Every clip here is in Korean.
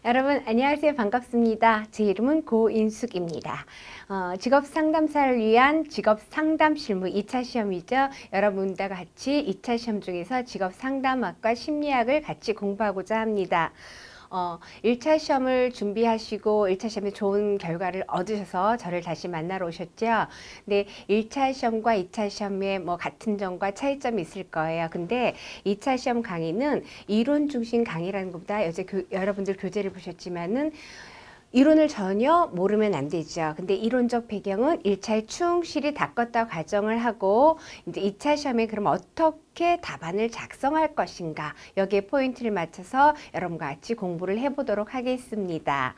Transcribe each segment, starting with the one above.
여러분 안녕하세요. 반갑습니다. 제 이름은 고인숙입니다. 직업 상담사를 위한 직업 상담 실무 2차 시험이죠. 여러분과 같이 2차 시험 중에서 직업 상담학과 심리학을 같이 공부하고자 합니다. 1차 시험을 준비하시고 1차 시험에 좋은 결과를 얻으셔서 저를 다시 만나러 오셨죠. 근데 1차 시험과 2차 시험에 뭐 같은 점과 차이점이 있을 거예요. 근데 2차 시험 강의는 이론 중심 강의라는 것보다 어제 여러분들 교재를 보셨지만은 이론을 전혀 모르면 안 되죠. 근데 이론적 배경은 1차에 충실히 닦았다 가정을 하고 이제 2차 시험에 그럼 어떻게 답안을 작성할 것인가 여기에 포인트를 맞춰서 여러분과 같이 공부를 해보도록 하겠습니다.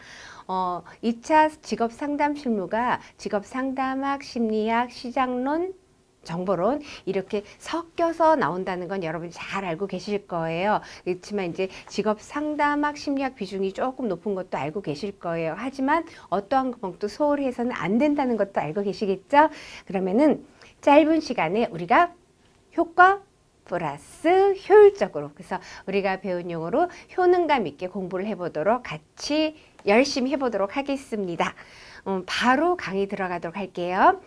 2차 직업 상담 실무가 직업 상담학, 심리학, 시장론, 정보론 이렇게 섞여서 나온다는 건 여러분 잘 알고 계실 거예요. 그렇지만 이제 직업 상담학 심리학 비중이 조금 높은 것도 알고 계실 거예요. 하지만 어떠한 것도 소홀해서는 안 된다는 것도 알고 계시겠죠? 그러면은 짧은 시간에 우리가 효과 플러스 효율적으로, 그래서 우리가 배운 용어로 효능감 있게 공부를 해보도록 같이 열심히 해보도록 하겠습니다. 바로 강의 들어가도록 할게요.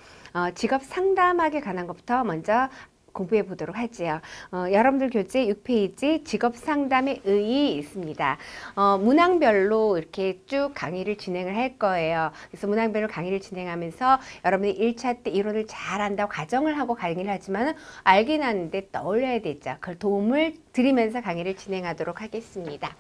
직업 상담학에 관한 것부터 먼저 공부해 보도록 하지요. 여러분들 교재 6페이지 직업 상담의 의의 있습니다. 문항별로 이렇게 쭉 강의를 진행을 할 거예요. 그래서 문항별로 강의를 진행하면서 여러분이 1차 때 이론을 잘 안다고 가정을 하고 강의를 하지만 알긴 하는데 떠올려야 되죠. 그걸 도움을 드리면서 강의를 진행하도록 하겠습니다.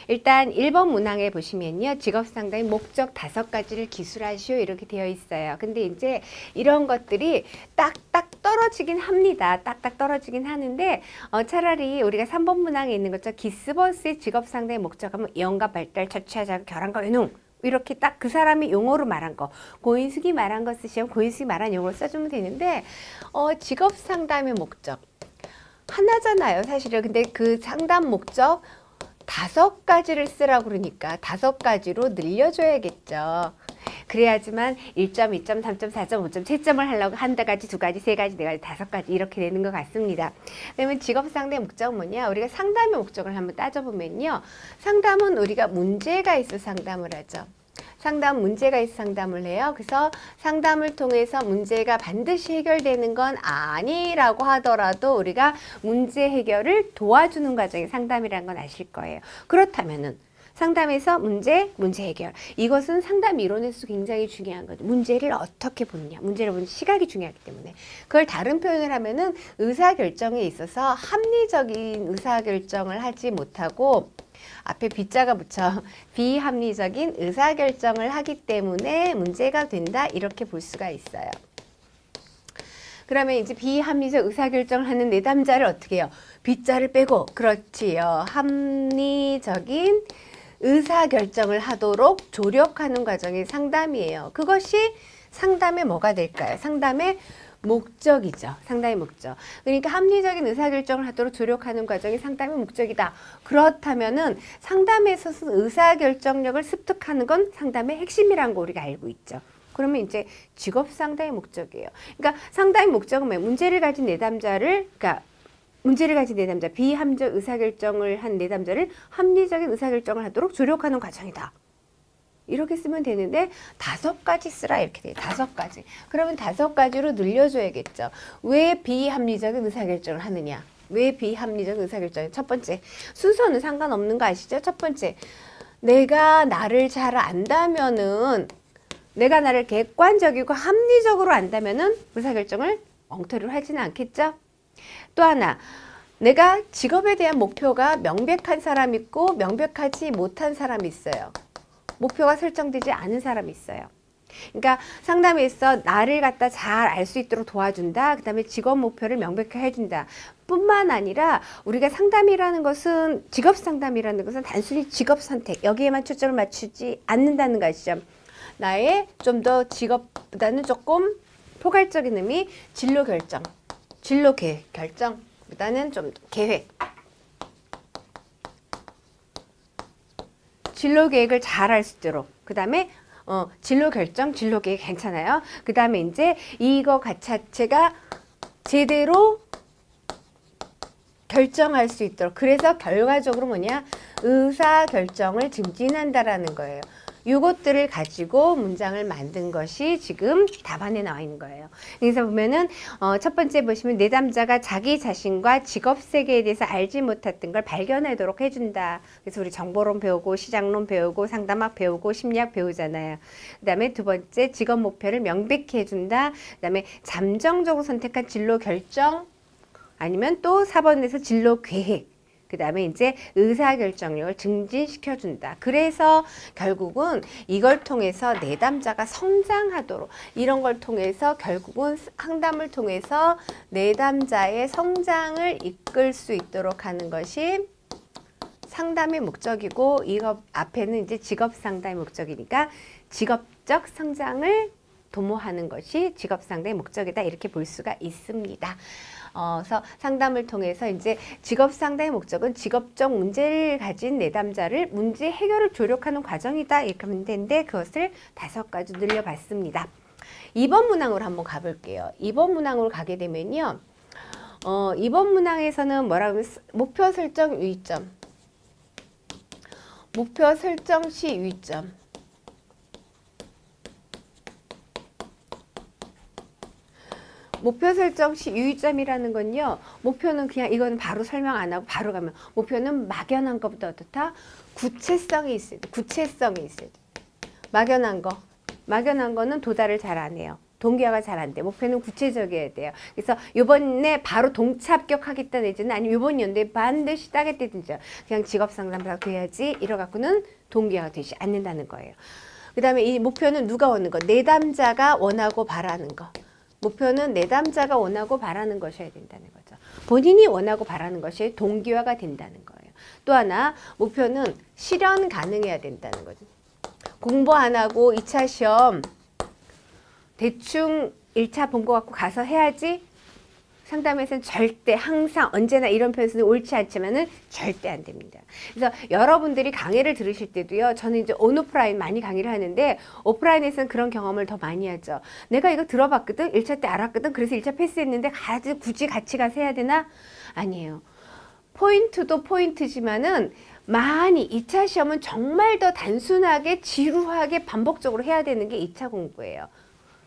일단 1번 문항에 보시면요. 직업상담의 목적 5가지를 기술하시오 이렇게 되어 있어요. 근데 이제 이런 것들이 딱딱 떨어지긴 합니다. 딱딱 떨어지긴 하는데 차라리 우리가 3번 문항에 있는 것처럼 기스버스의 직업상담의 목적하면 이용과 발달, 처치하자, 결함과 외농 이렇게 딱 그 사람이 용어로 말한 거, 고인숙이 말한 거 쓰시면 고인숙이 말한 용어를 써주면 되는데 직업상담의 목적 하나잖아요. 사실은. 근데 그 상담 목적 5가지를 쓰라고 그러니까 5가지로 늘려줘야겠죠. 그래야지만 1점, 2점, 3점, 4점, 5점, 3점을 하려고 1가지, 2가지, 3가지, 4가지, 5가지 이렇게 되는 것 같습니다. 그러면 직업상담의 목적은 뭐냐? 우리가 상담의 목적을 한번 따져보면요. 상담은 우리가 문제가 있어 상담을 하죠. 상담 문제가 있어 상담을 해요. 그래서 상담을 통해서 문제가 반드시 해결되는 건 아니라고 하더라도 우리가 문제 해결을 도와주는 과정이 상담이라는 건 아실 거예요. 그렇다면은 상담에서 문제 해결. 이것은 상담 이론에서 굉장히 중요한 거죠. 문제를 어떻게 보느냐. 문제를 보는 시각이 중요하기 때문에. 그걸 다른 표현을 하면은 의사결정에 있어서 합리적인 의사결정을 하지 못하고 앞에 B자가 붙여 비합리적인 의사결정을 하기 때문에 문제가 된다 이렇게 볼 수가 있어요. 그러면 이제 비합리적 의사결정을 하는 내담자를 어떻게 해요? B자를 빼고 그렇지요. 합리적인 의사결정을 하도록 조력하는 과정이 상담이에요. 그것이 상담의 뭐가 될까요? 상담의 목적이죠. 상담의 목적. 그러니까 합리적인 의사결정을 하도록 조력하는 과정이 상담의 목적이다. 그렇다면은 상담에서 의사결정력을 습득하는 건 상담의 핵심이라는 거 우리가 알고 있죠. 그러면 이제 직업 상담의 목적이에요. 그러니까 상담의 목적은 뭐예요? 문제를 가진 내담자를, 그러니까 문제를 가진 내담자, 비합리적 의사결정을 한 내담자를 합리적인 의사결정을 하도록 조력하는 과정이다. 이렇게 쓰면 되는데 5가지 쓰라 이렇게 돼요. 5가지. 그러면 5가지로 늘려줘야겠죠. 왜 비합리적인 의사결정을 하느냐? 왜 비합리적인 의사결정? 첫 번째, 순서는 상관없는 거 아시죠? 첫 번째, 내가 나를 잘 안다면은 내가 나를 객관적이고 합리적으로 안다면은 의사결정을 엉터리로 하지는 않겠죠? 또 하나, 내가 직업에 대한 목표가 명백한 사람이 있고 명백하지 못한 사람이 있어요. 목표가 설정되지 않은 사람이 있어요. 그러니까 상담에서 나를 갖다 잘 알 수 있도록 도와준다. 그 다음에 직업 목표를 명백하게 해준다. 뿐만 아니라 우리가 상담이라는 것은, 직업 상담이라는 것은 단순히 직업 선택, 여기에만 초점을 맞추지 않는다는 거 아시죠? 나의 좀 더 직업보다는 조금 포괄적인 의미, 진로 결정, 진로 계획 결정보다는 좀 계획. 진로 계획을 잘 할 수 있도록. 그 다음에 진로 결정, 진로 계획 괜찮아요. 그 다음에 이제 이거 자체가 제대로 결정할 수 있도록. 그래서 결과적으로 뭐냐? 의사결정을 증진한다라는 거예요. 이것들을 가지고 문장을 만든 것이 지금 답안에 나와 있는 거예요. 여기서 보면은 첫 번째 보시면 내담자가 자기 자신과 직업 세계에 대해서 알지 못했던 걸 발견하도록 해준다. 그래서 우리 정보론 배우고 시장론 배우고 상담학 배우고 심리학 배우잖아요. 그 다음에 두 번째 직업 목표를 명백히 해준다. 그 다음에 잠정적으로 선택한 진로 결정 아니면 또 4번에서 진로 계획. 그 다음에 이제 의사결정력을 증진시켜준다. 그래서 결국은 이걸 통해서 내담자가 성장하도록 이런 걸 통해서 결국은 상담을 통해서 내담자의 성장을 이끌 수 있도록 하는 것이 상담의 목적이고 이거 앞에는 이제 직업 상담의 목적이니까 직업적 성장을 도모하는 것이 직업 상담의 목적이다. 이렇게 볼 수가 있습니다. 그래서 상담을 통해서 이제 직업 상담의 목적은 직업적 문제를 가진 내담자를 문제 해결을 조력하는 과정이다. 이렇게 하면 되는데 그것을 5가지 늘려봤습니다. 2번 문항으로 한번 가볼게요. 2번 문항으로 가게 되면요. 2번 문항에서는 뭐라고 하면 목표 설정 유의점. 목표 설정 시 유의점. 목표 설정 시 유의점이라는 건요. 목표는 그냥 이건 바로 설명 안 하고 바로 가면 목표는 막연한 것보다 어떻다? 구체성이 있어야 돼. 구체성이 있어야 돼. 막연한 거. 막연한 거는 도달을 잘 안 해요. 동기화가 잘 안 돼. 목표는 구체적이어야 돼요. 그래서 이번에 바로 동차 합격하겠다 내지는 아니면 이번 연도에 반드시 따겠다든지 그냥 직업상담사 돼야지 이래갖고는 동기화가 되지 않는다는 거예요. 그 다음에 이 목표는 누가 원하는 거? 내담자가 원하고 바라는 거. 목표는 내담자가 원하고 바라는 것이어야 된다는 거죠. 본인이 원하고 바라는 것이 동기화가 된다는 거예요. 또 하나 목표는 실현 가능해야 된다는 거죠. 공부 안 하고 2차 시험 대충 1차 본 거 갖고 가서 해야지 상담에서는 절대 항상 언제나 이런 표현은 옳지 않지만은 절대 안 됩니다. 그래서 여러분들이 강의를 들으실 때도요. 저는 이제 온오프라인 많이 강의를 하는데 오프라인에서는 그런 경험을 더 많이 하죠. 내가 이거 들어봤거든. 1차 때 알았거든. 그래서 1차 패스했는데 굳이 같이 가서 해야 되나? 아니에요. 포인트도 포인트지만은 많이 2차 시험은 정말 더 단순하게 지루하게 반복적으로 해야 되는 게 2차 공부예요.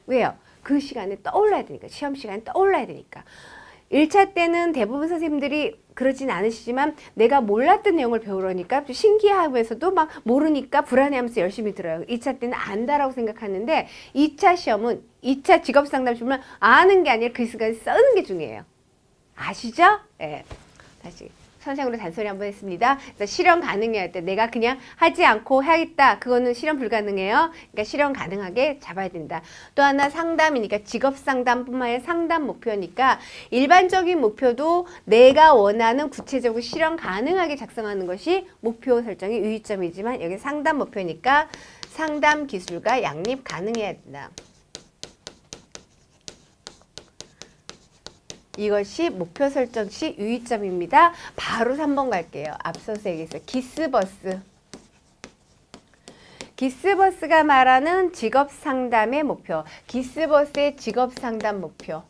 왜요? 그 시간에 떠올라야 되니까. 시험 시간에 떠올라야 되니까. 1차 때는 대부분 선생님들이 그러진 않으시지만 내가 몰랐던 내용을 배우려니까 신기하면서도 막 모르니까 불안해하면서 열심히 들어요. 2차 때는 안다라고 생각하는데 2차 시험은 2차 직업상담 시험은 아는 게 아니라 그 시간에 쓰는 게 중요해요. 아시죠? 네. 다시. 선생으로 단소리 한번 했습니다. 그래서 실현 가능해야 돼. 내가 그냥 하지 않고 하겠다. 그거는 실현 불가능해요. 그러니까 실현 가능하게 잡아야 된다. 또 하나 상담이니까 직업 상담뿐만 아니라 상담 목표니까 일반적인 목표도 내가 원하는 구체적으로 실현 가능하게 작성하는 것이 목표 설정의 유의점이지만 여기 상담 목표니까 상담 기술과 양립 가능해야 된다. 이것이 목표 설정 시 유의점입니다. 바로 3번 갈게요. 앞서서 얘기했어요. 기스버스. 기스버스가 말하는 직업 상담의 목표. 기스버스의 직업 상담 목표.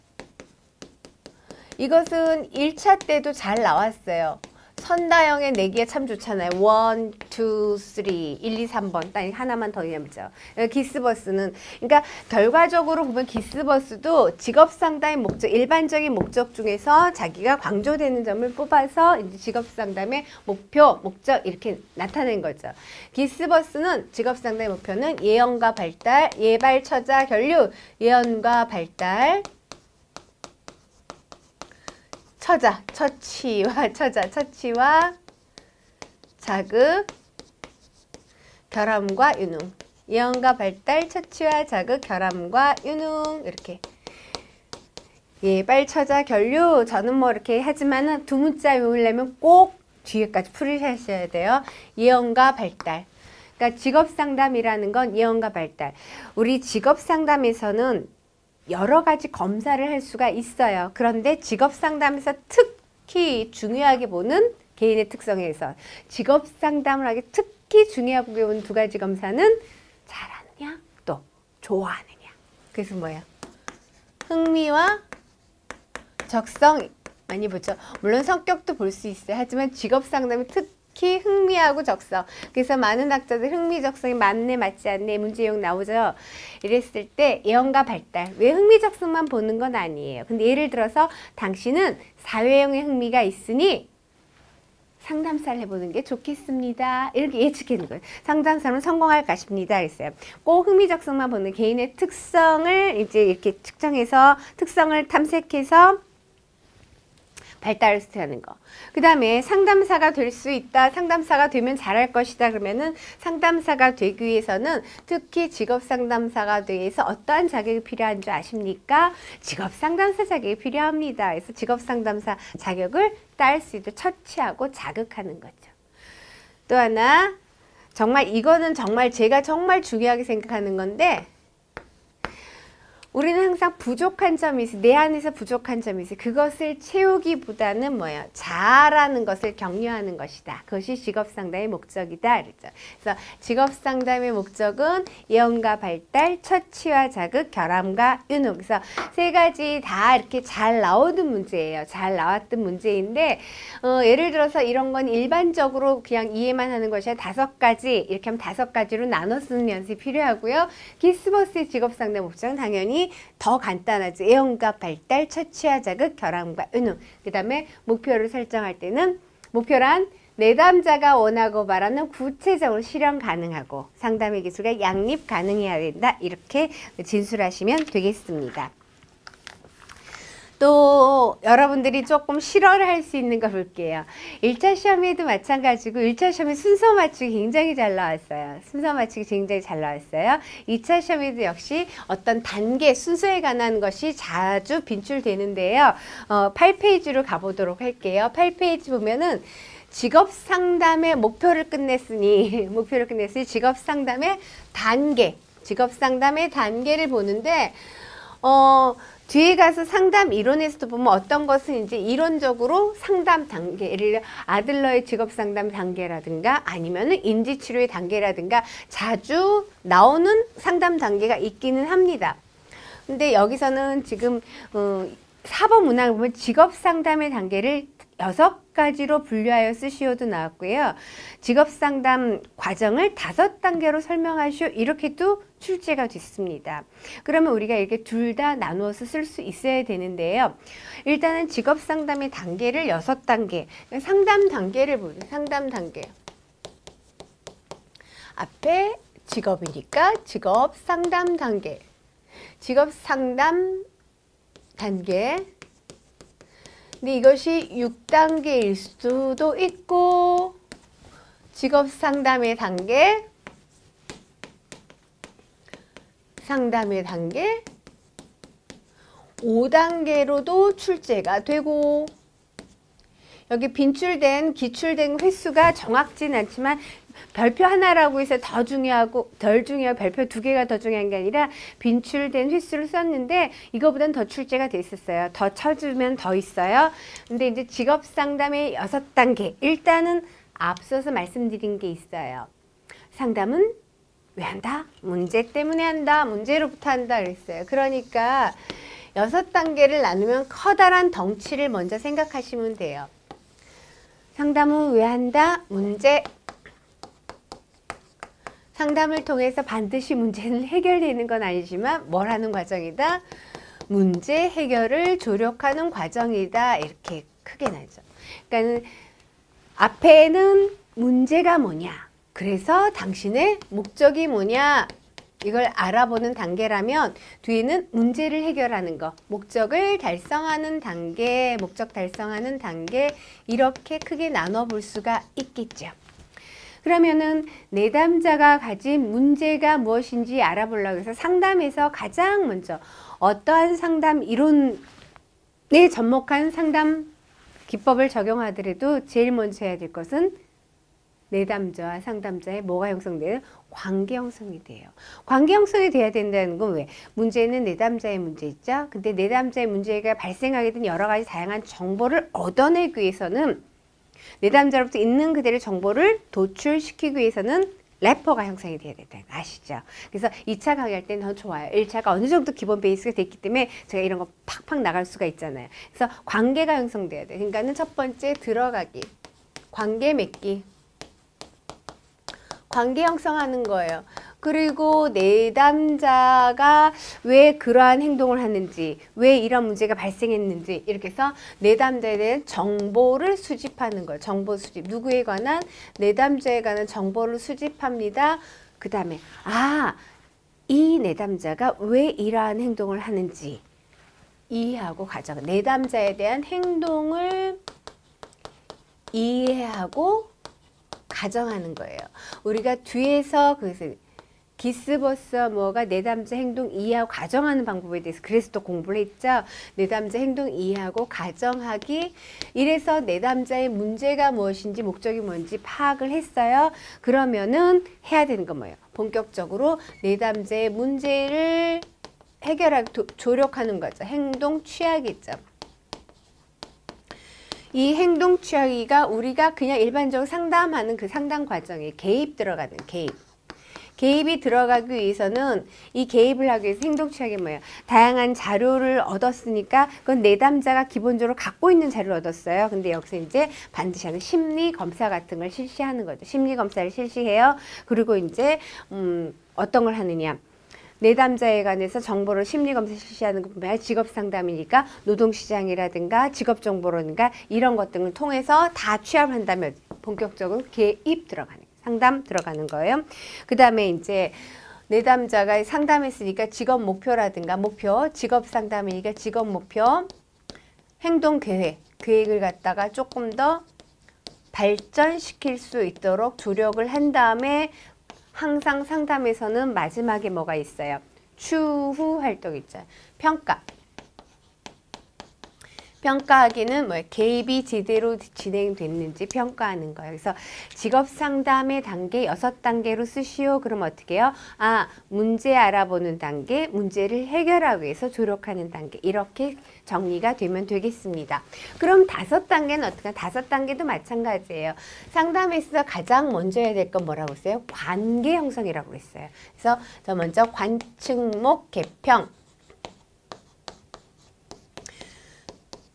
이것은 1차 때도 잘 나왔어요. 선다형의 내기가 참 좋잖아요. 1, 2, 3, 1, 2, 3번. 딱 하나만 더 남죠. 기스버스는 그러니까 결과적으로 보면 기스버스도 직업상담의 목적, 일반적인 목적 중에서 자기가 강조되는 점을 뽑아서 이제 직업상담의 목표, 목적 이렇게 나타낸 거죠. 기스버스는 직업상담의 목표는 예언과 발달, 예발, 처자, 결류, 예언과 발달, 처치와 자극, 결함과 유능. 예언과 발달, 처치와 자극, 결함과 유능. 이렇게. 예발, 처자, 결류. 저는 뭐 이렇게 하지만은 두 문자 외우려면 꼭 뒤에까지 풀으셔야 돼요. 예언과 발달. 그러니까 직업 상담이라는 건 예언과 발달. 우리 직업 상담에서는 여러 가지 검사를 할 수가 있어요. 그런데 직업 상담에서 특히 중요하게 보는 개인의 특성에 의해서 직업 상담을 하기 특히 중요하게 보는 2가지 검사는 잘하느냐 또 좋아하느냐. 그래서 뭐야? 흥미와 적성 많이 보죠. 물론 성격도 볼 수 있어요. 하지만 직업 상담의 특히 흥미하고 적성. 그래서 많은 학자들 흥미, 적성이 맞네, 맞지 않네 문제용 나오죠. 이랬을 때 예언과 발달. 왜 흥미, 적성만 보는 건 아니에요. 근데 예를 들어서 당신은 사회형의 흥미가 있으니 상담사를 해보는 게 좋겠습니다. 이렇게 예측하는 거예요. 상담사는 성공할 것입니다. 그랬어요. 꼭 흥미적성만 보는 개인의 특성을 이제 이렇게 측정해서 특성을 탐색해서 발달을 하는 거. 그 다음에 상담사가 될 수 있다. 상담사가 되면 잘할 것이다. 그러면은 상담사가 되기 위해서는 특히 직업 상담사가 되기 위해서 어떠한 자격이 필요한 줄 아십니까? 직업 상담사 자격이 필요합니다. 그래서 직업 상담사 자격을 딸 수 있도록 처치하고 자극하는 거죠. 또 하나, 정말 이거는 정말 제가 정말 중요하게 생각하는 건데, 우리는 항상 부족한 점이 있어요. 내 안에서 부족한 점이 있어요. 그것을 채우기보다는 뭐예요? 잘하는 것을 격려하는 것이다. 그것이 직업상담의 목적이다. 그랬죠. 그래서 직업상담의 목적은 예언과 발달, 처치와 자극, 결함과 윤호. 그래서 세 가지 다 이렇게 잘 나오던 문제예요. 잘 나왔던 문제인데 예를 들어서 이런 건 일반적으로 그냥 이해만 하는 것이 아니라 5가지, 이렇게 하면 5가지로 나눠 쓰는 연습이 필요하고요. 기스버스의 직업상담 목적은 당연히 더 간단하죠. 예언과 발달, 처치와 자극, 결함과 은우. 그 다음에 목표를 설정할 때는 목표란 내담자가 원하고 바라는 구체적으로 실현 가능하고 상담의 기술과 양립 가능해야 된다. 이렇게 진술하시면 되겠습니다. 또 여러분들이 조금 실험을 할 수 있는 거 볼게요. 1차 시험에도 마찬가지고 1차 시험에 순서 맞추기 굉장히 잘 나왔어요. 순서 맞추기 굉장히 잘 나왔어요. 2차 시험에도 역시 어떤 단계, 순서에 관한 것이 자주 빈출되는데요. 8페이지로 가보도록 할게요. 8페이지 보면은 직업 상담의 목표를 끝냈으니 직업 상담의 단계를 보는데 뒤에 가서 상담 이론에서도 보면 어떤 것은 이제 이론적으로 상담 단계, 예를 들어 아들러의 직업 상담 단계라든가 아니면은 인지치료의 단계라든가 자주 나오는 상담 단계가 있기는 합니다. 근데 여기서는 지금 사법 문항을 보면 직업 상담의 단계를 6가지로 분류하여 쓰시오도 나왔고요. 직업 상담 과정을 5단계로 설명하시오. 이렇게도 출제가 됐습니다. 그러면 우리가 이렇게 둘 다 나누어서 쓸 수 있어야 되는데요. 일단은 직업 상담의 단계를 6단계, 상담 단계를 보세요. 상담 단계. 앞에 직업이니까 직업 상담 단계. 직업 상담 단계. 근데 이것이 6단계일 수도 있고 직업 상담의 단계, 상담의 단계 5단계로도 출제가 되고 여기 빈출된 기출된 횟수가 정확진 않지만 별표 하나라고 해서 더 중요하고 덜 중요하고 별표 2개가 더 중요한 게 아니라 빈출된 횟수를 썼는데 이거보단 더 출제가 돼 있었어요. 더 쳐주면 더 있어요. 근데 이제 직업 상담의 6단계. 일단은 앞서서 말씀드린 게 있어요. 상담은 왜 한다? 문제 때문에 한다. 문제로부터 한다 그랬어요. 그러니까 6단계를 나누면 커다란 덩치를 먼저 생각하시면 돼요. 상담은 왜 한다? 문제. 상담을 통해서 반드시 문제는 해결되는 건 아니지만 뭘 하는 과정이다? 문제 해결을 조력하는 과정이다. 이렇게 크게 나죠. 그러니까 앞에는 문제가 뭐냐? 그래서 당신의 목적이 뭐냐? 이걸 알아보는 단계라면 뒤에는 문제를 해결하는 거, 목적을 달성하는 단계, 목적 달성하는 단계 이렇게 크게 나눠 볼 수가 있겠죠. 그러면은 내담자가 가진 문제가 무엇인지 알아보려고 해서 상담에서 가장 먼저 어떠한 상담 이론에 접목한 상담 기법을 적용하더라도 제일 먼저 해야 될 것은 내담자와 상담자의 뭐가 형성돼요? 관계 형성이 돼요. 관계 형성이 돼야 된다는 건 왜? 문제는 내담자의 문제 있죠? 근데 내담자의 문제가 발생하게 된 여러 가지 다양한 정보를 얻어내기 위해서는 내담자로부터 있는 그대로 정보를 도출시키기 위해서는 래퍼가 형성이 돼야 된다는 거 아시죠? 그래서 2차 강의할 때는 더 좋아요. 1차가 어느 정도 기본 베이스가 됐기 때문에 제가 이런 거 팍팍 나갈 수가 있잖아요. 그래서 관계가 형성돼야 돼. 그러니까는 첫 번째 들어가기, 관계 맺기. 관계 형성하는 거예요. 그리고 내담자가 왜 그러한 행동을 하는지, 왜 이런 문제가 발생했는지 이렇게 해서 내담자에 대한 정보를 수집하는 거예요. 정보 수집. 누구에 관한? 내담자에 관한 정보를 수집합니다. 그 다음에 이 내담자가 왜 이러한 행동을 하는지 이해하고 가정. 내담자에 대한 행동을 이해하고 가정하는 거예요. 우리가 뒤에서 그래서 기스버스와 뭐가 내담자 행동 이해하고 가정하는 방법에 대해서 그래서 또 공부를 했죠. 내담자 행동 이해하고 가정하기. 이래서 내담자의 문제가 무엇인지 목적이 뭔지 파악을 했어요. 그러면은 해야 되는 건 뭐예요? 본격적으로 내담자의 문제를 해결하기 조력하는 거죠. 행동 취하기죠. 이 행동 취하기가 우리가 그냥 일반적으로 상담하는 그 상담 과정에 개입 들어가는 개입이 들어가기 위해서는 이 개입을 하기 위해서 행동 취하기 뭐예요? 다양한 자료를 얻었으니까 그건 내담자가 기본적으로 갖고 있는 자료를 얻었어요. 근데 여기서 이제 반드시 하는 심리 검사 같은 걸 실시하는 거죠. 심리 검사를 실시해요. 그리고 이제 어떤 걸 하느냐? 내담자에 관해서 정보를 심리검사 실시하는 거 보면 직업상담이니까 노동시장이라든가 직업정보라든가 이런 것들을 통해서 다 취합을 한다면 본격적으로 개입 들어가는 거예요. 상담 들어가는 거예요. 그 다음에 이제 내담자가 상담했으니까 직업 목표라든가 직업 상담이니까 직업 목표, 행동 계획을 갖다가 조금 더 발전시킬 수 있도록 조력을 한 다음에 항상 상담에서는 마지막에 뭐가 있어요? 추후 활동 있죠. 평가하기는 뭐예요? 개입이 제대로 진행됐는지 평가하는 거예요. 그래서 직업 상담의 단계 6단계로 쓰시오. 그럼 어떻게 해요? 문제 알아보는 단계, 문제를 해결하기 위해서 조력하는 단계. 이렇게 정리가 되면 되겠습니다. 그럼 5단계는 어떻게? 5단계도 마찬가지예요. 상담에서 가장 먼저 해야 될 건 뭐라고 했어요? 관계 형성이라고 했어요. 그래서 저 먼저 관측목 개평.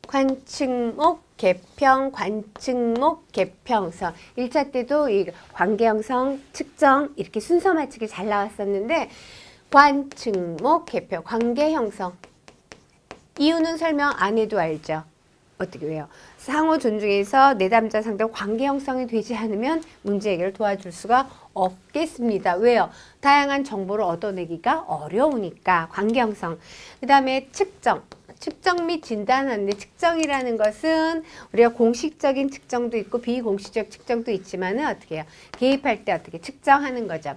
관측목 개평, 관측목 개평. 그래서 1차 때도 이 관계 형성, 측정 이렇게 순서 맞추기 잘 나왔었는데 관측목 개평, 관계 형성. 이유는 설명 안 해도 알죠. 어떻게 해요? 상호 존중에서 내담자 상대와 관계 형성이 되지 않으면 문제 해결을 도와줄 수가 없겠습니다. 왜요? 다양한 정보를 얻어내기가 어려우니까 관계 형성. 그 다음에 측정 및 진단하는데 측정이라는 것은 우리가 공식적인 측정도 있고 비공식적 측정도 있지만은 어떻게 해요? 개입할 때 어떻게 측정하는 거죠?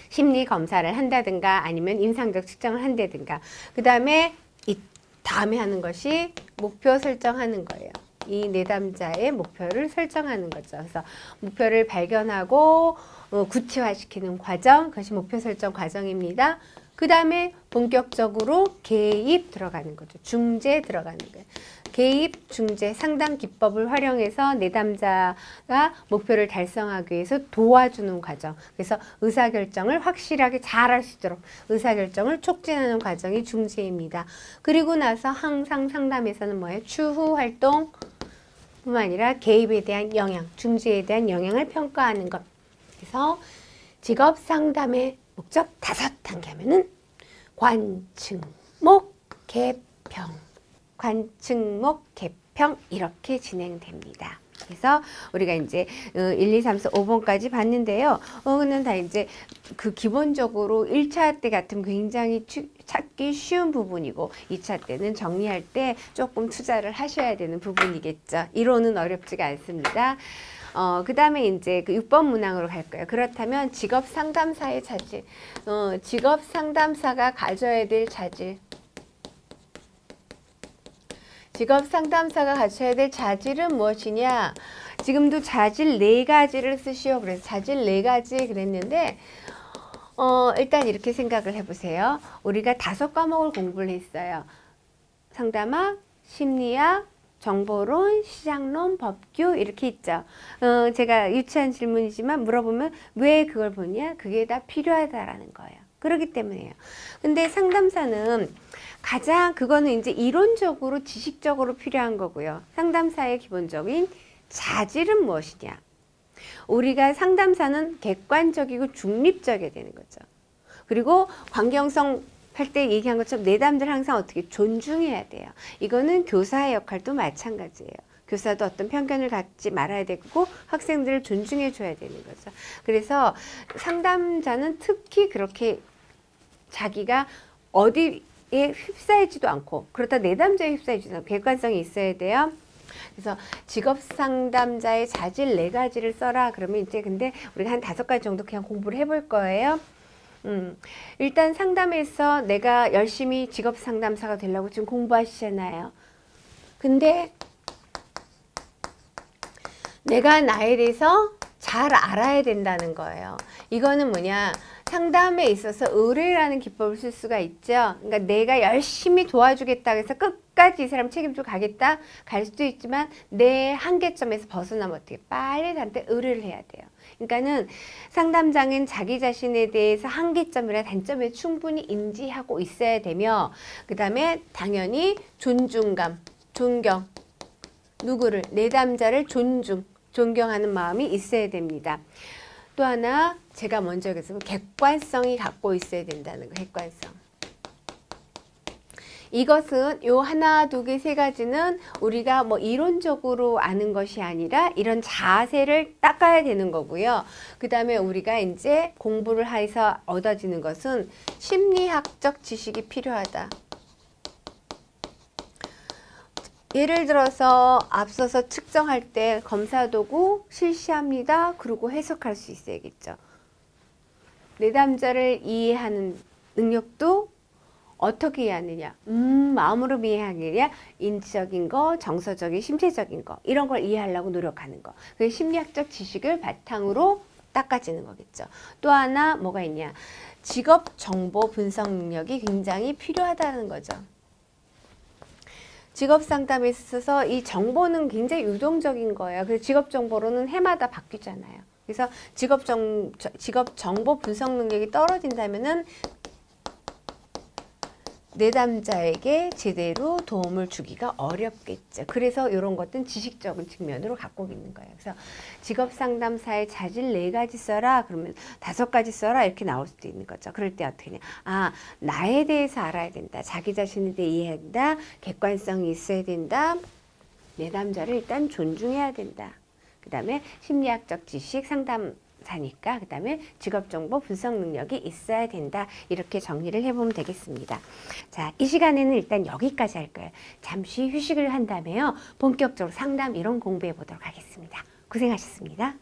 심리 검사를 한다든가 아니면 임상적 측정을 한다든가. 그 다음에 다음에 하는 것이 목표 설정하는 거예요. 이 내담자의 목표를 설정하는 거죠. 그래서 목표를 발견하고 구체화시키는 과정, 그것이 목표 설정 과정입니다. 그 다음에 본격적으로 개입 들어가는 거죠. 중재 들어가는 거예요. 개입, 중재, 상담 기법을 활용해서 내담자가 목표를 달성하기 위해서 도와주는 과정. 그래서 의사결정을 확실하게 잘할 수 있도록 의사결정을 촉진하는 과정이 중재입니다. 그리고 나서 항상 상담에서는 뭐예요? 추후 활동 뿐만 아니라 개입에 대한 영향, 중재에 대한 영향을 평가하는 것. 그래서 직업 상담의 목적 5단계 하면은 관측목 개평, 관측목 개평 이렇게 진행됩니다. 그래서 우리가 이제 1, 2, 3, 4, 5번까지 봤는데요. 그는 다 이제 그 기본적으로 1차 때 같으면 굉장히 찾기 쉬운 부분이고 2차 때는 정리할 때 조금 투자를 하셔야 되는 부분이겠죠. 이론은 어렵지가 않습니다. 그 다음에 이제 그 6번 문항으로 갈 거예요. 그렇다면 직업 상담사의 자질. 직업 상담사가 가져야 될 자질. 직업 상담사가 갖춰야 될 자질은 무엇이냐? 지금도 자질 4가지를 쓰시오. 그래서 자질 4가지 그랬는데 일단 이렇게 생각을 해보세요. 우리가 5과목을 공부를 했어요. 상담학, 심리학, 정보론, 시장론, 법규 이렇게 있죠. 제가 유치한 질문이지만 물어보면 왜 그걸 보냐? 그게 다 필요하다라는 거예요. 그렇기 때문에요. 근데 상담사는 가장 그거는 이제 이론적으로 지식적으로 필요한 거고요. 상담사의 기본적인 자질은 무엇이냐? 우리가 상담사는 객관적이고 중립적이어야 되는 거죠. 그리고 관계형성 할 때 얘기한 것처럼 내담자를 항상 어떻게 존중해야 돼요. 이거는 교사의 역할도 마찬가지예요. 교사도 어떤 편견을 갖지 말아야 되고 학생들을 존중해 줘야 되는 거죠. 그래서 상담자는 특히 그렇게 자기가 어디에 휩싸이지도 않고 그렇다 내담자에 휩싸이지도 않고 객관성이 있어야 돼요. 그래서 직업 상담자의 자질 4가지를 써라. 그러면 이제 근데 우리가 한 5가지 정도 그냥 공부를 해볼 거예요. 일단 상담에서 내가 열심히 직업 상담사가 되려고 지금 공부하시잖아요. 근데 내가 나에 대해서 잘 알아야 된다는 거예요. 이거는 뭐냐, 상담에 있어서 의뢰라는 기법을 쓸 수가 있죠. 그러니까 내가 열심히 도와주겠다 해서 끝까지 이 사람 책임지고 가겠다 갈 수도 있지만 내 한계점에서 벗어나면 어떻게 빨리 나한테 의뢰를 해야 돼요. 그러니까는 상담장은 자기 자신에 대해서 한계점이나 단점을 충분히 인지하고 있어야 되며, 그 다음에 당연히 존중감, 존경, 누구를, 내담자를 존경하는 마음이 있어야 됩니다. 또 하나 제가 먼저 얘기했지만 객관성이 갖고 있어야 된다는 거, 객관성. 이것은 요 하나, 두 개, 세 가지는 우리가 뭐 이론적으로 아는 것이 아니라 이런 자세를 닦아야 되는 거고요. 그 다음에 우리가 이제 공부를 해서 얻어지는 것은 심리학적 지식이 필요하다. 예를 들어서 앞서서 측정할 때 검사도구 실시합니다. 그리고 해석할 수 있어야겠죠. 내담자를 이해하는 능력도 어떻게 이해하느냐, 마음으로 이해하느냐, 인지적인 거, 정서적인, 심체적인 거, 이런 걸 이해하려고 노력하는 거. 그 심리학적 지식을 바탕으로 닦아지는 거겠죠. 또 하나 뭐가 있냐, 직업 정보 분석 능력이 굉장히 필요하다는 거죠. 직업 상담에 있어서 이 정보는 굉장히 유동적인 거예요. 그래서 직업 정보로는 해마다 바뀌잖아요. 그래서 직업 정보 분석 능력이 떨어진다면은 내담자에게 제대로 도움을 주기가 어렵겠죠. 그래서 이런 것들은 지식적인 측면으로 갖고 있는 거예요. 그래서 직업 상담사의 자질 4가지 써라. 그러면 5가지 써라. 이렇게 나올 수도 있는 거죠. 그럴 때 어떻게 하냐. 나에 대해서 알아야 된다. 자기 자신에 대해 이해해야 된다. 객관성이 있어야 된다. 내담자를 일단 존중해야 된다. 그 다음에 심리학적 지식 상담사니까 그 다음에 직업정보 분석 능력이 있어야 된다. 이렇게 정리를 해보면 되겠습니다. 자, 이 시간에는 일단 여기까지 할 거예요. 잠시 휴식을 한 다음에요. 본격적으로 상담 이론 공부해 보도록 하겠습니다. 고생하셨습니다.